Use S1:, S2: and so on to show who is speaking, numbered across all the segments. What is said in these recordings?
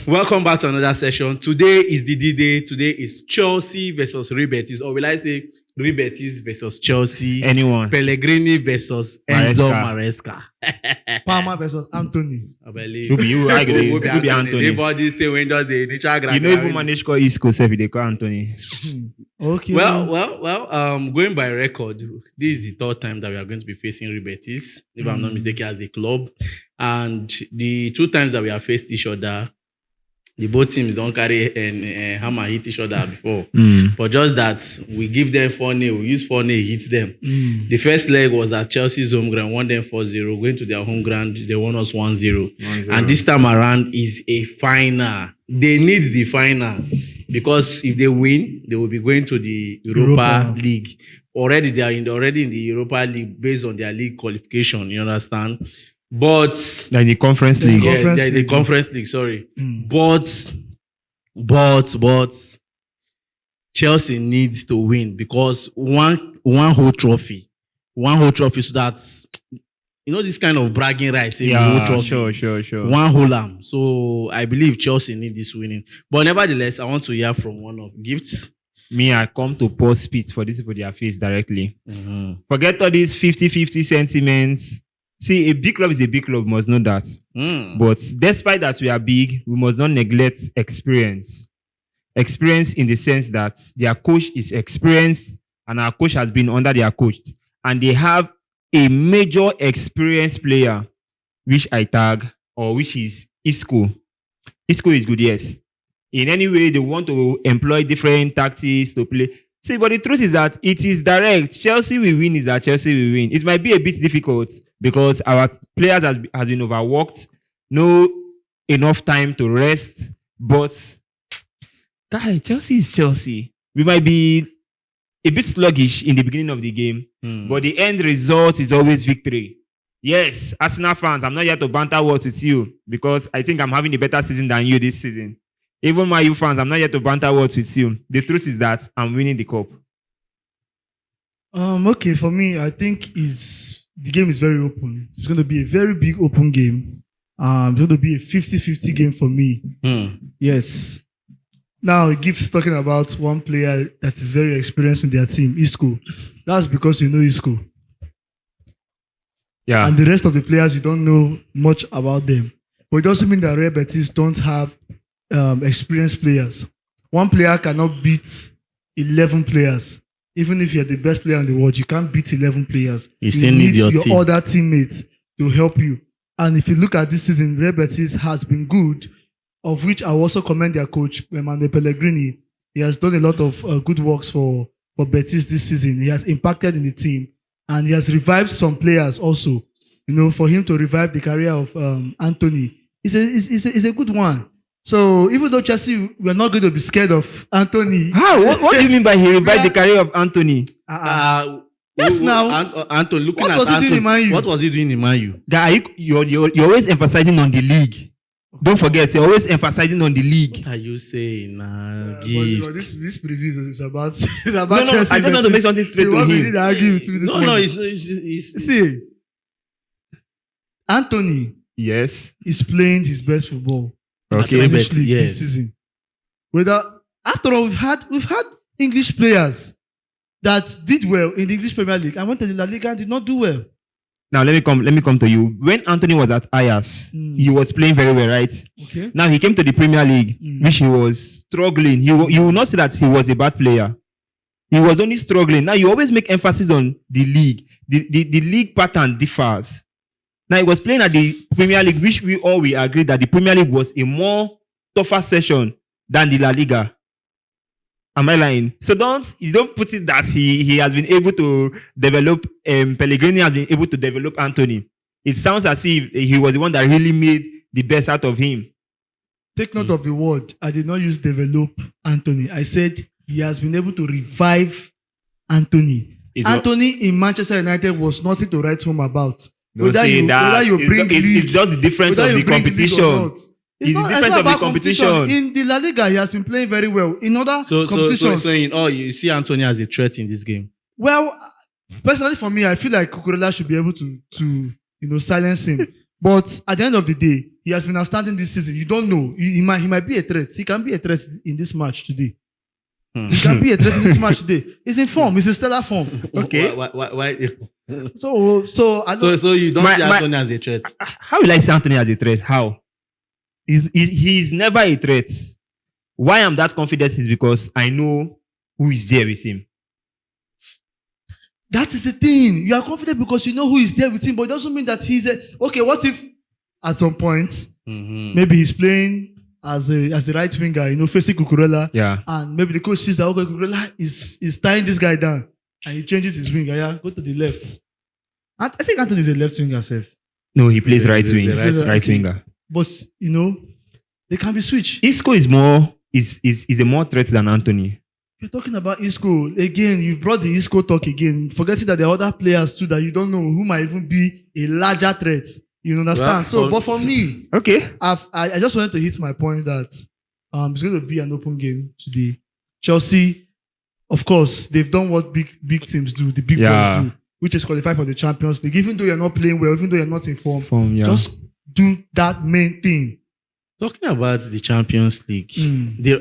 S1: Welcome back to another session. Today is the D-Day. Today is Chelsea versus Real Betis, or will I say Real Betis versus Chelsea?
S2: Anyone.
S1: Pellegrini versus Enzo Maresca.
S3: Palmer versus Anthony.
S1: I believe.
S2: Should be you. I agree. It could be Anthony.
S1: They bought this thing when does the initial
S2: You know, even manage call East Coast if they call Anthony.
S3: Okay.
S1: Well. Going by record, this is the third time that we are going to be facing Real Betis, if I'm not mistaken, as a club. And the two times that we have faced each other, the both teams don't carry and hammer hit each other before. But just that we give them 4-0, we use 4-0, hit them. The first leg was at Chelsea's home ground, won them 4-0. Going to their home ground, they won us 1-0. And this time around is a final. They need the final because if they win, they will be going to the Europa League. Already they are in the Europa League based on their league qualification. You understand? But
S2: in the Conference League.
S1: The Conference League, sorry. But Chelsea needs to win because one whole trophy so that's this kind of bragging rights.
S2: Yeah, sure.
S1: One whole arm. So I believe Chelsea need this winning. But nevertheless, I want to hear from one of Gifts.
S2: Me, I come to pour spit for these people their face directly. Forget all these 50-50 sentiments. See, a big club is a big club, must know that. But despite that we are big, we must not neglect experience. Experience in the sense that their coach is experienced and our coach has been under their coach. And they have a major experienced player, which I tag, or which is Isco. Isco is good, yes. In any way, they want to employ different tactics to play. See, but the truth is that it is direct. Chelsea will win is that Chelsea will win. It might be a bit difficult because our players has been overworked. No enough time to rest. But, guy, Chelsea is Chelsea. We might be a bit sluggish in the beginning of the game. But the end result is always victory. Yes, Arsenal fans, I'm not here to banter words with you because I think I'm having a better season than you this season. Even my you fans, I'm not here to banter words with you. The truth is that I'm winning the cup.
S3: Okay, for me, I think the game is very open. It's going to be a very big open game. It's going to be a 50-50 game for me. Yes. Now, it keeps talking about one player that is very experienced in their team, Isco. That's because you know Isco.
S2: Yeah.
S3: And the rest of the players, you don't know much about them. But it doesn't mean that Real Betis don't have experienced players. One player cannot beat 11 players. Even if you're the best player in the world, you can't beat 11 players.
S1: You still need your team.
S3: Other teammates to help you. And if you look at this season, Real Betis has been good, of which I also commend their coach, Emmanuel Pellegrini. He has done a lot of good works for Betis this season. He has impacted in the team and he has revived some players also. For him to revive the career of Anthony, it's a good one. So even though Chelsea, we're not going to be scared of Anthony.
S2: How? What do you mean by he revived the career of Anthony?
S3: Yes, now.
S1: Anthony, looking at Anthony, what was he doing in Man U?
S2: Guy, you're always emphasizing on the league. Don't forget, you're always emphasizing on the league.
S1: What are you saying?
S3: This preview is about
S2: no,
S3: Chelsea.
S2: I just want to make something straight to him.
S3: You need to argue with me this morning.
S1: No, it's
S3: See, Anthony is playing his best football.
S2: Okay,
S3: This season. After all, we've had English players that did well in the English Premier League and went to the La Liga and did not do well.
S2: Now let me come to you. When Anthony was at Ajax, he was playing very well, right?
S3: Okay.
S2: Now he came to the Premier League, which he was struggling. You will not say that he was a bad player. He was only struggling. Now you always make emphasis on the league. The league pattern differs. Now he was playing at the Premier League, which we agreed that the Premier League was a more tougher session than the La Liga. Am I lying? So don't put it that he has been able to develop, Pellegrini has been able to develop Anthony. It sounds as if he was the one that really made the best out of him.
S3: Take note of the word. I did not use develop Anthony. I said he has been able to revive Anthony. Anthony in Manchester United was nothing to write home about.
S2: It's just the difference of the competition. It's the difference of the competition.
S3: In the La Liga, he has been playing very well. In other competitions.
S1: So in all, you see Anthony as a threat in this game?
S3: Well, personally for me, I feel like Cucurella should be able to silence him. But at the end of the day, he has been outstanding this season. You don't know. He might be a threat. He can be a threat in this match today. He can be a threat in this match today. He's in form. He's in stellar form.
S2: Okay.
S1: Why?
S3: So I don't.
S1: So you don't see Anthony as a threat?
S2: How will I see Anthony as a threat? How? He's never a threat. Why I'm that confident is because I know who is there with him.
S3: That is the thing. You are confident because you know who is there with him, but it doesn't mean that he's okay. What if at some point maybe he's playing as a right winger, facing Cucurella, and maybe the coach sees that Cucurella is tying this guy down, and he changes his winger. Yeah, go to the left. I think Anthony is a left winger, self.
S2: No, he plays right wing, right
S3: Okay.
S2: winger.
S3: But they can be switched.
S2: Isco is a more threat than Anthony.
S3: You're talking about Isco again. You brought the Isco talk again, forgetting that there are other players too that you don't know who might even be a larger threat. You understand? But for me,
S2: okay,
S3: I just wanted to hit my point that it's going to be an open game today. Chelsea, of course, they've done what big teams do, the big boys do, which is qualify for the Champions League. Even though you're not playing well, even though you're not in form, just do that main thing.
S1: Talking about the Champions League,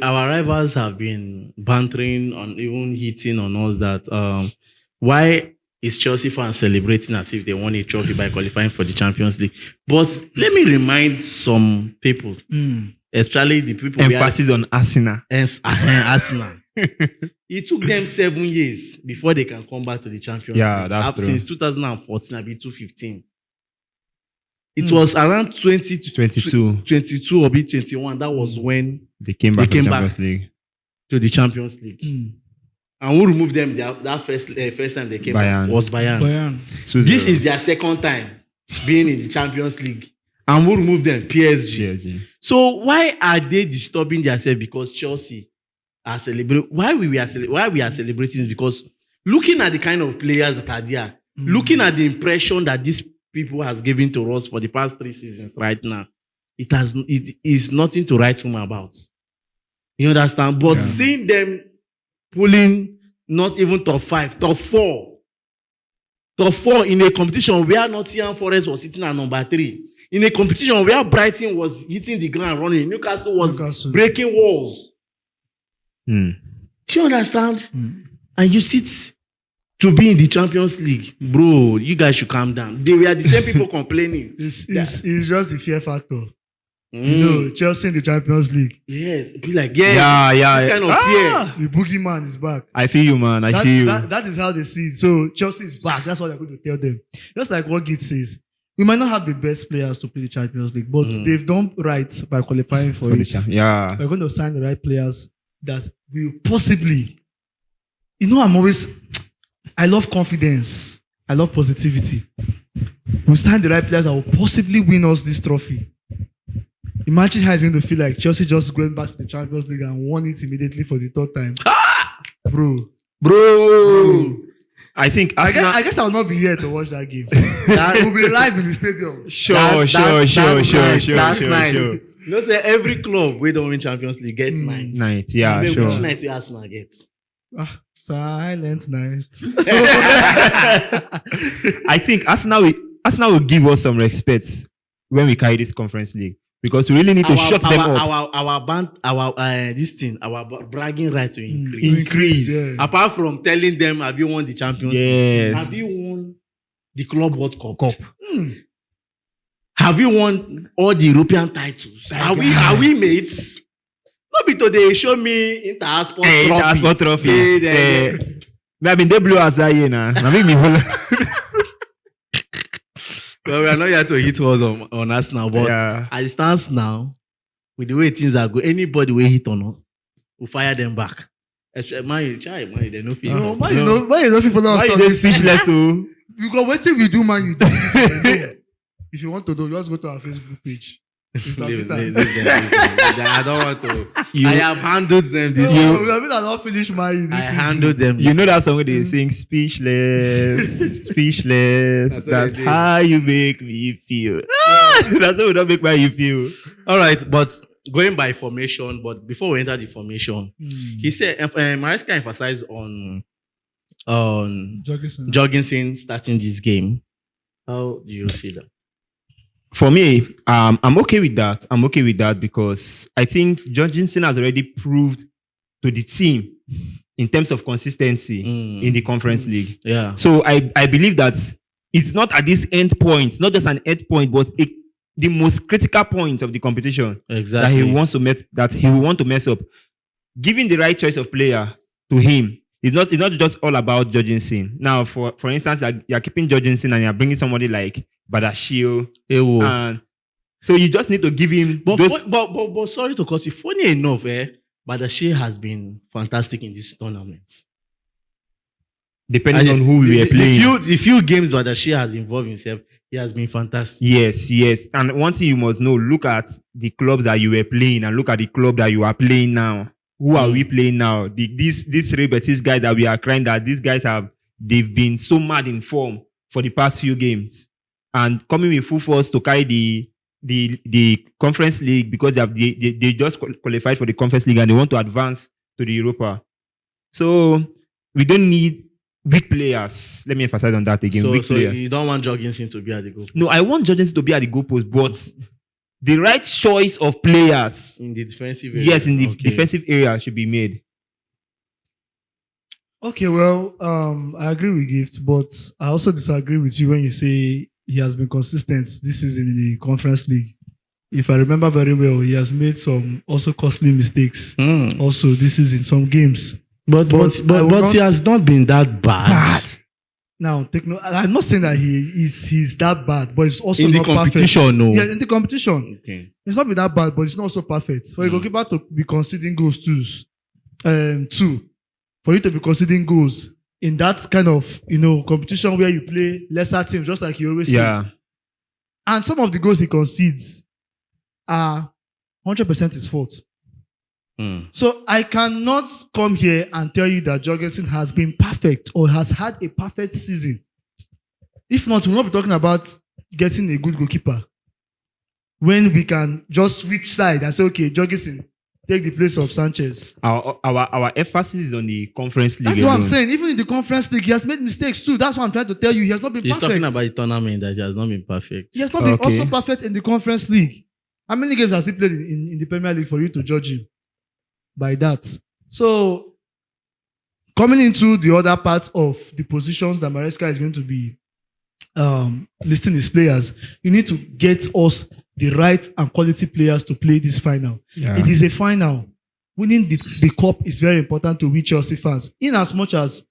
S1: our rivals have been bantering on, even hitting on us that why is Chelsea fans celebrating as if they won a trophy by qualifying for the Champions League? But let me remind some people, especially the people
S2: emphasis on Arsenal.
S1: Arsenal. It took them 7 years before they can come back to the Champions League.
S2: Yeah, that's true.
S1: Since 2014, I'll be 2015. It was around 2022 or 21. That was when
S2: they came back to the Champions League.
S1: To the Champions League. And who removed them that first time they came back was Bayern. This is their second time being in the Champions League. And who removed them? PSG. So why are they disturbing themselves? Because Chelsea are celebrating. Why we are celebrating is because looking at the kind of players that are there, looking at the impression that these people has given to us for the past 3 seasons right now, it is nothing to write home about. You understand? But seeing them pulling not even top 5, top 4 in a competition where Nottingham Forest was sitting at number 3, in a competition where Brighton was hitting the ground running, Newcastle was breaking walls. Do you understand? And you sit to be in the Champions League, bro, you guys should calm down. They were the same people complaining.
S3: It's just the fear factor. Chelsea in the Champions League.
S1: Yes, be like, this kind of fear.
S3: The boogeyman is back.
S2: I feel you, man. I feel you.
S3: That is how they see it. So Chelsea is back. That's what they're going to tell them. Just like what Git says, we might not have the best players to play the Champions League, but they've done right by qualifying for it. We're going to sign the right players that will possibly. I love confidence. I love positivity. We'll sign the right players that will possibly win us this trophy. Imagine how it's going to feel like Chelsea just going back to the Champions League and won it immediately for the 3rd time. Bro.
S2: I think
S3: I guess I'll not be here to watch that game. We'll be live in the stadium.
S2: Sure.
S1: That's nice. You know, say every club we don't win Champions League gets nights.
S2: Yeah, sure.
S1: Which night we Arsenal gets?
S3: Silent night.
S2: I think Arsenal will give us some respect when we carry this Conference League. Because we really need to shut them up.
S1: Our bragging rights will
S2: increase.
S3: Yeah.
S1: Apart from telling them, have you won the Champions League? Have you won the Club World Cup? Have you won all the European titles? Are we mates? Not be today. Show me Inter-Sport trophy.
S2: Inter-Sport trophy. I mean, they blew us that year now.
S1: Well, we are not here to hit us on us now, but as it stands now, with the way things are going, anybody will hit on us, we'll fire them back. Man, they no feel.
S3: No, why you no fit follow us?
S2: Why you dey speechless o?
S3: Because wetin we do, man, you do. If you want to do, just go to our Facebook page.
S1: Leave them. I don't want to. I have handled them this year.
S3: I not finish mine.
S1: I handled them.
S2: You know that song where they sing speechless. That's how you make me feel. That's how we don't make you feel.
S1: All right, but going by formation, but before we enter the formation, he said Maresca emphasized on Jorgensen starting this game. How do you see that?
S2: For me, I'm okay with that. I'm okay with that because I think Jorgensen has already proved to the team in terms of consistency in the Conference League.
S1: Yeah.
S2: So I believe that it's not at this end point, not just an end point, but the most critical point of the competition
S1: Exactly.
S2: that he will want to mess up. Giving the right choice of player to him it's not just all about Jorgensen. Now, for instance, you're keeping Jorgensen and you're bringing somebody like Badashio,
S1: Ewo.
S2: and so you just need to give him.
S1: But sorry to cut you. Funny enough, Badashi has been fantastic in this tournament.
S2: Depending on who we are playing.
S1: The few games Badashi has involved himself, he has been fantastic.
S2: Yes. And one thing you must know, look at the clubs that you were playing and look at the club that you are playing now. Who are we playing now? These three Betis guys that we are crying that these guys they've been so mad in form for the past few games. And coming with full force to carry the Conference League because they just qualified for the Conference League and they want to advance to the Europa. So we don't need weak players. Let me emphasize on that again.
S1: So you don't want Jorgensen to be at the goal post?
S2: No, I want Jorgensen to be at the goal post, but the right choice of players
S1: in the defensive area.
S2: Yes, in the defensive area should be made.
S3: Okay, well, I agree with Gift, but I also disagree with you when you say he has been consistent this season in the Conference League. If I remember very well, he has made some also costly mistakes. Also, this is in some games. But
S1: he has not been that bad.
S3: Now, I'm not saying that he's that bad, but it's also
S1: in
S3: not
S1: the competition.
S3: Perfect.
S1: No,
S3: yeah, in the competition,
S1: okay.
S3: It's not been that bad, but it's not also perfect. For a goalkeeper to be conceding goals two, for you to be conceding goals in that kind of competition where you play lesser teams, just like you always say. And some of the goals he concedes are 100% his fault. So I cannot come here and tell you that Jorgensen has been perfect or has had a perfect season. If not, we'll not be talking about getting a good goalkeeper. When we can just switch side and say, okay, Jorgensen, take the place of Sanchez.
S2: Our emphasis is on the Conference League.
S3: That's what I'm saying. Even in the Conference League, he has made mistakes too. That's what I'm trying to tell you. He has not been perfect.
S1: He's talking about the tournament that he has not been perfect.
S3: He has not been also perfect in the Conference League. How many games has he played in the Premier League for you to judge him by that? So, coming into the other parts of the positions that Maresca is going to be listing his players, you need to get us the right and quality players to play this final. Yeah. It is a final. Winning the cup is very important to we Chelsea fans. In as much as,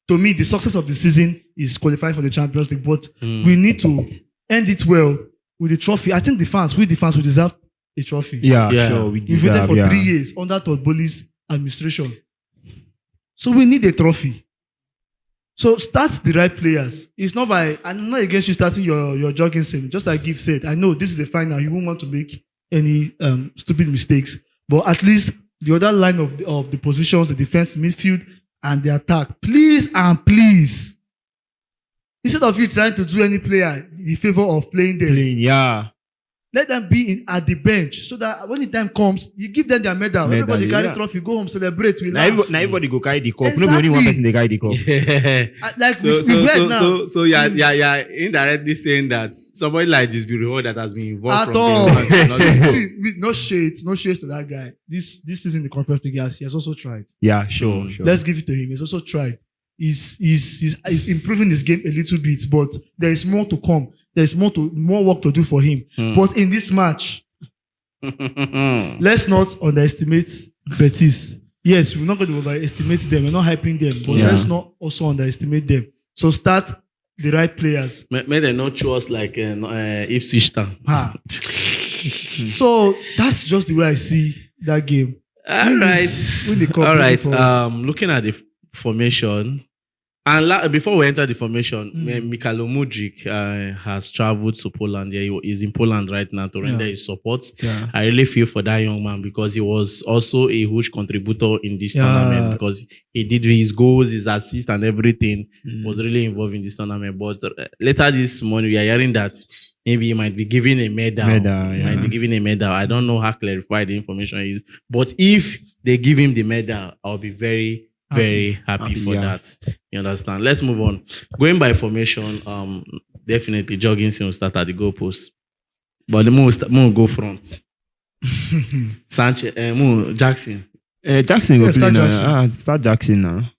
S3: to me, the success of the season is qualifying for the Champions League, but we need to end it well with the trophy. I think we deserve a trophy.
S2: Yeah. Sure.
S3: We've waited for 3 years under Todd Bowley's administration. So we need a trophy. So start the right players. It's not I'm not against you starting your Jorgensen. Just like Gift said, I know this is a final. You won't want to make any stupid mistakes. But at least the other line of the positions, the defense, midfield, and the attack. Please and please. Instead of you trying to do any player the favor of playing them. Let them be at the bench so that when the time comes, you give them their medal. Everybody carry trophy, go home, celebrate.
S2: Now everybody go carry the cup. Exactly. Not only one person they carry the cup.
S1: So yeah, indirectly saying that somebody like this Bureau that has been involved
S3: at all. No shades to that guy. This season the Conference League, he has also tried.
S2: Yeah, sure.
S3: Let's give it to him. He's also tried. He's improving his game a little bit, but there is more to come. There's more work to do for him. But in this match, let's not underestimate Betis. Yes, we're not going to overestimate them. We're not hyping them. But let's not also underestimate them. So start the right players.
S1: May they not choose like Ipswich Town.
S3: So that's just the way I see that game.
S1: All right. Looking at the formation. And before we enter the formation, Mikhailo Mudryk has traveled to Poland. He is in Poland right now to render his support. I really feel for that young man because he was also a huge contributor in this tournament because he did his goals, his assists, and everything was really involved in this tournament. But later this morning, we are hearing that maybe he might be given a medal. Might be given a medal. I don't know how clarified the information is. But if they give him the medal, I'll be very happy for that. You understand? Let's move on. Going by formation, definitely Jorgensen will start at the goalpost. But the more go front. Sanchez, Jackson.
S2: Jackson go
S3: Yeah,
S2: play
S3: start
S2: now.
S3: Jackson.
S2: Start Jackson now.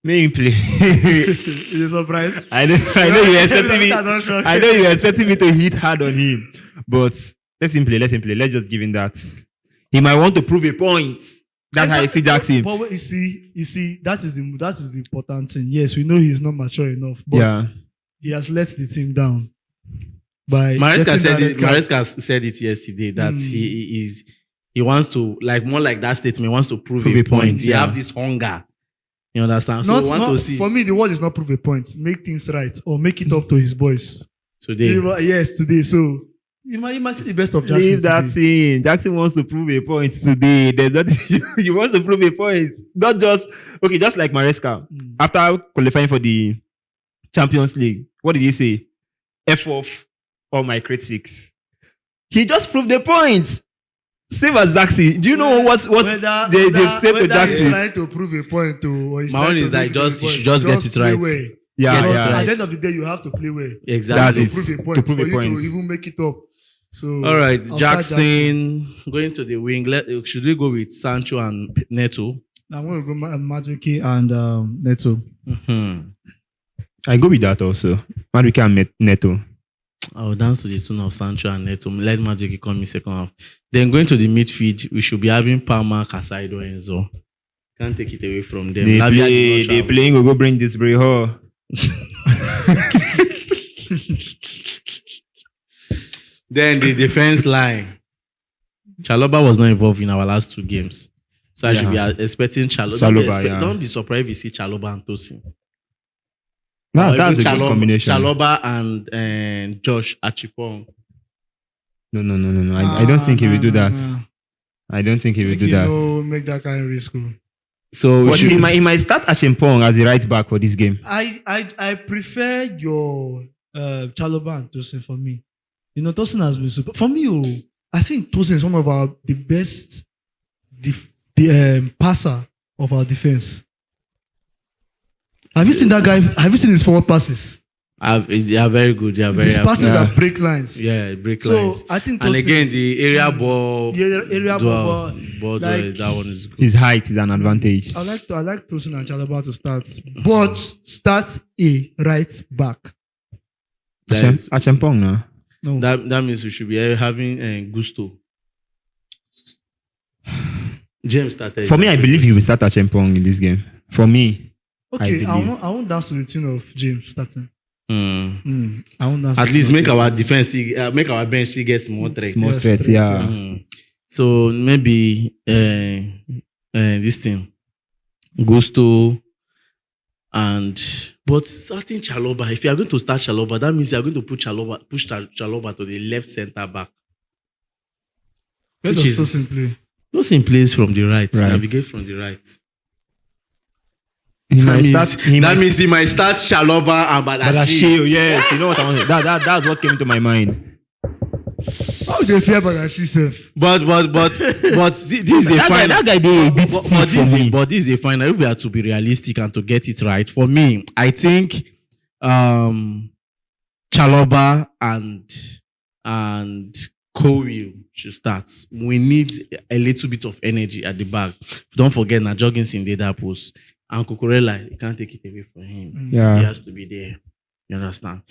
S2: Make him play.
S3: It's a surprise.
S2: I know you expecting me.
S3: I don't shock.
S2: I know you expecting me to hit hard on him, but let him play. Let him play. Let's just give him that. He might want to prove a point. That's how I see Jackson.
S3: But you see, that is the important thing. Yes, we know he's not mature enough, but
S2: Yeah.
S3: he has let the team down. By
S1: Maresca
S3: getting
S1: said
S3: that
S1: it.
S3: red card.
S1: Maresca said it yesterday that he wants to more like that statement. He wants to prove a point. He
S2: yeah.
S1: have this hunger. You understand? So we want to see
S3: For me, the word is not prove a point. Make things right or make it up to his boys.
S1: today.
S3: Yes, today. So you might see the best of Jackson.
S2: Leave that
S3: today.
S2: scene. Jackson wants to prove a point today. There's nothing. He wants to prove a point. Not just okay. Just like Maresca, after qualifying for the Champions League, what did he say? F off all my critics. He just proved the point. Same as Jackson. Do you know what they said to
S3: Whether he's
S2: Jackson?
S3: trying to prove a point or he's
S1: My
S3: trying
S1: own
S3: to
S1: is like
S3: make a
S1: you
S3: point.
S1: should just get it
S3: play
S1: right.
S3: well.
S2: Yeah,
S1: Get it
S3: Because
S1: right.
S3: at the end of the day, you have to play well.
S1: Exactly.
S2: That
S3: To
S2: is-
S3: prove a point
S2: to prove
S3: for
S2: a
S3: you
S2: point.
S3: to even make it up. So
S1: All right,
S3: I'll start
S1: Jackson going to the wing. Should we go with Sancho and Neto?
S3: I'm going to go Madueke and Neto.
S1: Mm-hmm.
S2: I go with that also. Madueke and Neto.
S1: I will dance to the tune of Sancho and Neto. Let Magic come in second half. Then going to the midfield, we should be having Palmer, Casado, Enzo. Can't take it away from them. Lavia did not
S2: They
S1: travel.
S2: playing. Go bring this Breho.
S1: Then the defense line. Chaloba was not involved in our last two games. So I should be expecting Chaloba.
S2: Chaloba, yeah.
S1: Don't be surprised if you see Chaloba and Tosin.
S2: That's a good combination.
S1: Chaloba and Josh Achipong.
S2: No. I don't think he will do that.
S3: Nah.
S2: I don't think he will
S3: Make
S2: do
S3: you
S2: that.
S3: know, make that kind of risk.
S1: So we
S2: But
S1: should,
S2: he might start Achimpong as the right back for this game.
S3: I prefer your Chaloba and Tosin for me. You know, Tosin has been super. For me, I think Tosin is one of the best passer of our defense. Have you seen that guy? Have you seen his forward passes?
S1: they are very good. They are very
S3: His passes
S2: Yeah.
S3: are break lines.
S1: yeah, break
S3: So
S1: lines.
S3: I think
S1: And
S3: Tosin,
S1: again, the area ball.
S3: area ball. like-
S1: that one is good.
S2: His height is an advantage.
S3: I like Tosin and Chalobah to start, but start a right back.
S1: That's-
S2: Achimpong now.
S3: No,
S1: That means we should be having Gusto. James started.
S2: For me, I believe he will start Achimpong in this game. For me,
S3: okay.
S2: I believe.
S3: I won't dance to the tune of James starting.
S1: Mm.
S3: I won't dance.
S1: At
S3: to
S1: least
S3: the
S1: make
S3: tune of
S1: our
S3: James
S1: defense, make our bench still get more threats.
S2: Small
S3: Yes,
S2: threats,
S3: threats,
S2: yeah.
S1: Mm. So maybe this thing, Gusto, but starting Chaloba. If you are going to start Chaloba, that means you are going to push Chaloba to the left center back.
S3: Let
S1: which
S3: us
S1: is-
S3: Tosin play.
S1: Those in place from the right,
S2: Right.
S1: navigate from the right.
S2: He
S1: That
S2: might
S1: means,
S2: start. He
S1: that
S2: might
S1: means he might start Chaloba and Badashi.
S2: Badashi, yes, you know what I want. That's what came to my mind.
S3: How do you fear Badashi self?
S1: But this is a
S2: That guy,
S1: final.
S2: that guy did a bit stiff for me.
S1: But this is a final. If we are to be realistic and to get it right, for me, I think Chaloba and Kowi should start. We need a little bit of energy at the back. Don't forget now, Joggins in the other post. And Cucurella, you can't take it away from him. He
S2: Yeah.
S1: has to be there. You understand?